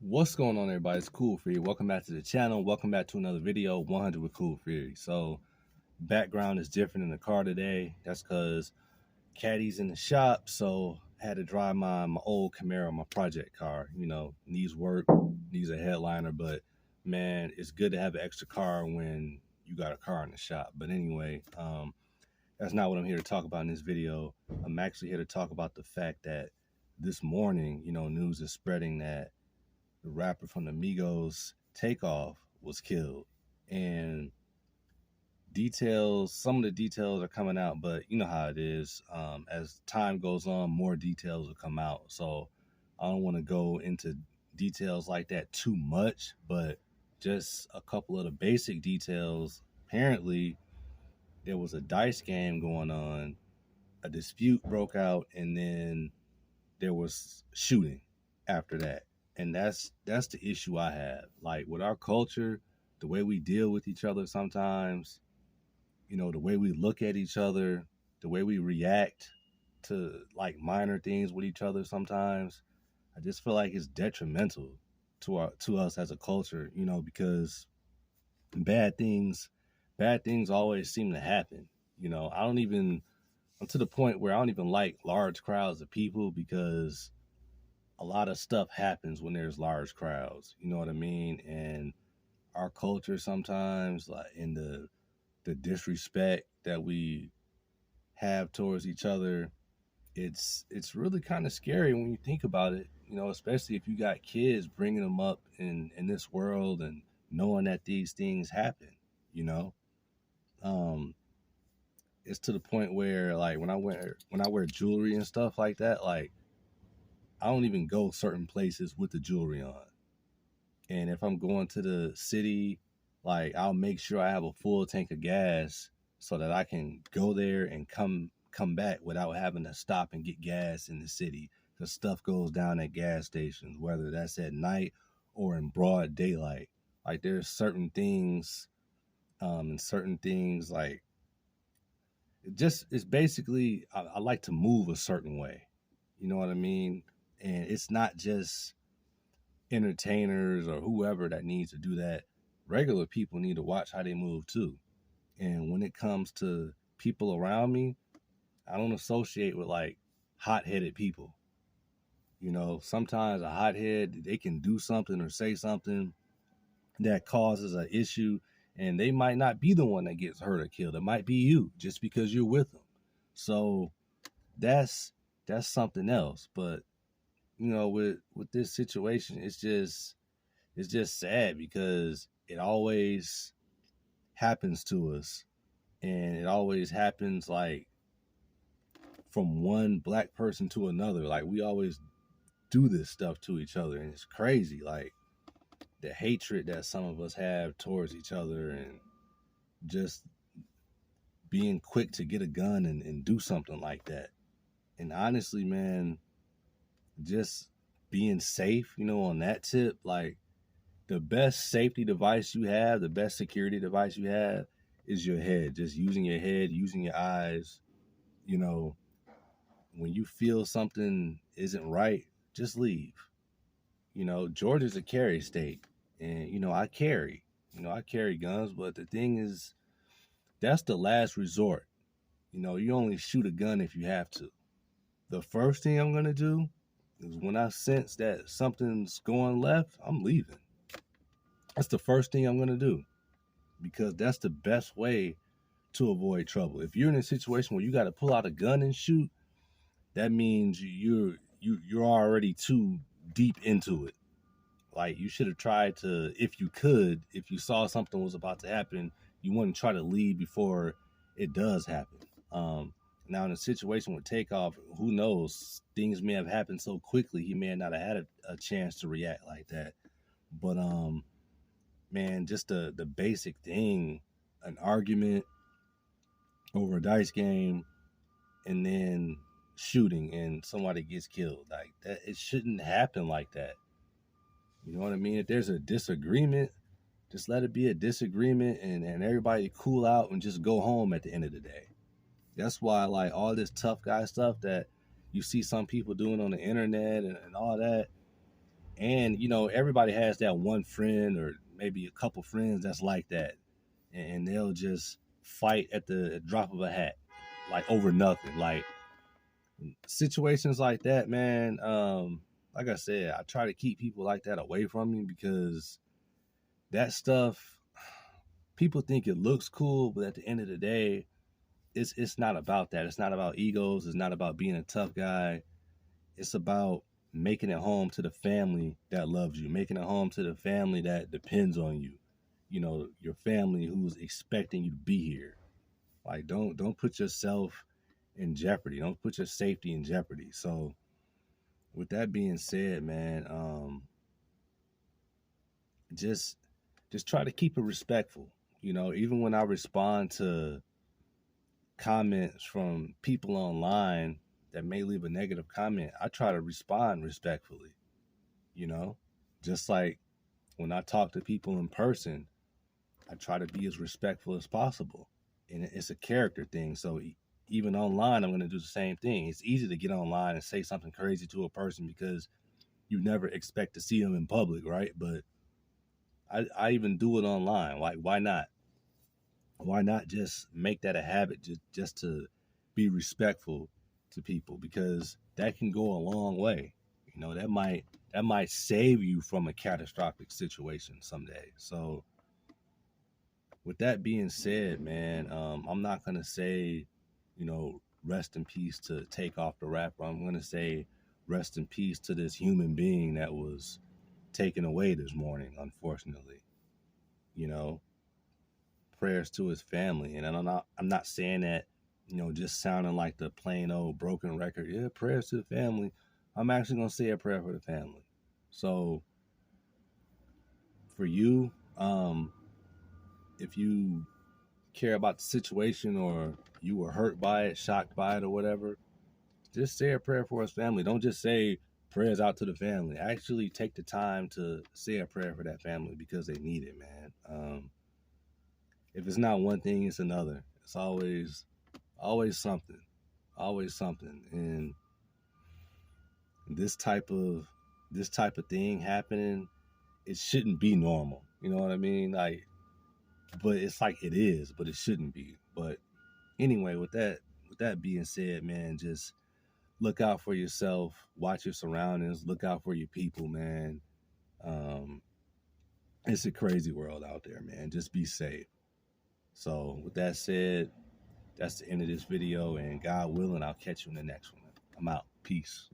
What's going on, everybody? It's Cool Fury. Welcome back to the channel. Welcome back to another video, 100 with Cool Fury. So, background is different in the car today. That's because Caddy's in the shop, so I had to drive my old Camaro, my project car. Needs work, needs a headliner, but man, it's good to have an extra car when you got a car in the shop. But anyway, that's not what I'm here to talk about in this video. I'm actually here to talk about the fact that this morning, news is spreading that the rapper from the Migos, Takeoff, was killed. And some of the details are coming out, but you know how it is. As time goes on, more details will come out. So I don't want to go into details like that too much, but just a couple of the basic details. Apparently, there was a dice game going on, a dispute broke out, and then there was shooting after that. And that's the issue I have. Like with our culture, the way we deal with each other sometimes, the way we look at each other, the way we react to like minor things with each other sometimes, I just feel like it's detrimental to us as a culture, because bad things bad things always seem to happen. I'm to the point where I don't even like large crowds of people because a lot of stuff happens when there's large crowds. You know what I mean? And our culture sometimes, like in the disrespect that we have towards each other, it's really kind of scary when you think about it. Especially if you got kids, bringing them up in this world and knowing that these things happen. You know, um, it's to the point where like when I wear jewelry and stuff like that, like I don't even go certain places with the jewelry on. And if I'm going to the city, like I'll make sure I have a full tank of gas so that I can go there and come back without having to stop and get gas in the city. Because stuff goes down at gas stations, whether that's at night or in broad daylight. Like there's certain things, and certain things like it's basically I like to move a certain way. You know what I mean? And it's not just entertainers or whoever that needs to do that. Regular people need to watch how they move too. And when it comes to people around me, I don't associate with like hot-headed people. Sometimes a hothead, they can do something or say something that causes an issue, and they might not be the one that gets hurt or killed. It might be you just because you're with them. So that's something else. But with this situation, it's just sad because it always happens to us, and it always happens like from one black person to another. Like we always do this stuff to each other, and it's crazy. Like the hatred that some of us have towards each other, and just being quick to get a gun and do something like that. And honestly, man, just being safe, on that tip, like the best safety device you have, the best security device you have is your head. Just using your head, using your eyes. You know, when you feel something isn't right, just leave. Georgia's a carry state, and I carry guns, but the thing is, that's the last resort. You only shoot a gun if you have to. The first thing I'm gonna do is when I sense that something's going left, I'm leaving. That's the first thing I'm gonna do because that's the best way to avoid trouble. If you're in a situation where you got to pull out a gun and shoot, that means you're already too deep into it. Like you should have tried to, if you saw something was about to happen, you wouldn't try to leave before it does happen. Now in a situation with takeoff, who knows? Things may have happened so quickly he may not have had a chance to react like that. But man, just the basic thing, an argument over a dice game, and then shooting and somebody gets killed like that. It shouldn't happen like that. You know what I mean? If there's a disagreement, just let it be a disagreement, and everybody cool out and just go home at the end of the day. That's why like all this tough guy stuff that you see some people doing on the internet and all that, And you know, everybody has that one friend or maybe a couple friends that's like that, and they'll just fight at the drop of a hat, like over nothing. Like situations like that, man. Like I said, I try to keep people like that away from me because that stuff, people think it looks cool, but at the end of the day, it's not about that. It's not about egos. It's not about being a tough guy. It's about making it home to the family that loves you, making it home to the family that depends on you. You know, your family who's expecting you to be here. Like don't put yourself in jeopardy. Don't put your safety in jeopardy. So with that being said, man, just just try to keep it respectful. You know, even when I respond to comments from people online that may leave a negative comment, I try to respond respectfully, you know? Just like when I talk to people in person, I try to be as respectful as possible. And it's a character thing. So even online, I'm going to do the same thing. It's easy to get online and say something crazy to a person because you never expect to see them in public, right? But I even do it online. Like, why not? Why not just make that a habit just to be respectful to people, because that can go a long way. You know, that might save you from a catastrophic situation someday. So with that being said, man, I'm not gonna say, you know, rest in peace to Takeoff the rapper. I'm gonna say rest in peace to this human being that was taken away this morning, unfortunately. You know, prayers to his family. And I'm not saying that, you know, just sounding like the plain old broken record. Yeah, prayers to the family. I'm actually gonna say a prayer for the family. So for you, if you care about the situation or you were hurt by it, shocked by it, or whatever, just say a prayer for his family. Don't just say prayers out to the family. Actually take the time to say a prayer for that family because they need it, man. If it's not one thing, it's another. It's always something, always something. And this type of thing happening, it shouldn't be normal. You know what I mean? Like, but it's like it is, but it shouldn't be. But anyway, with that being said, man, just look out for yourself, watch your surroundings, look out for your people, man. Um, it's a crazy world out there, man. Just be safe. So with that said, that's the end of this video, and God willing, I'll catch you in the next one. I'm out. Peace.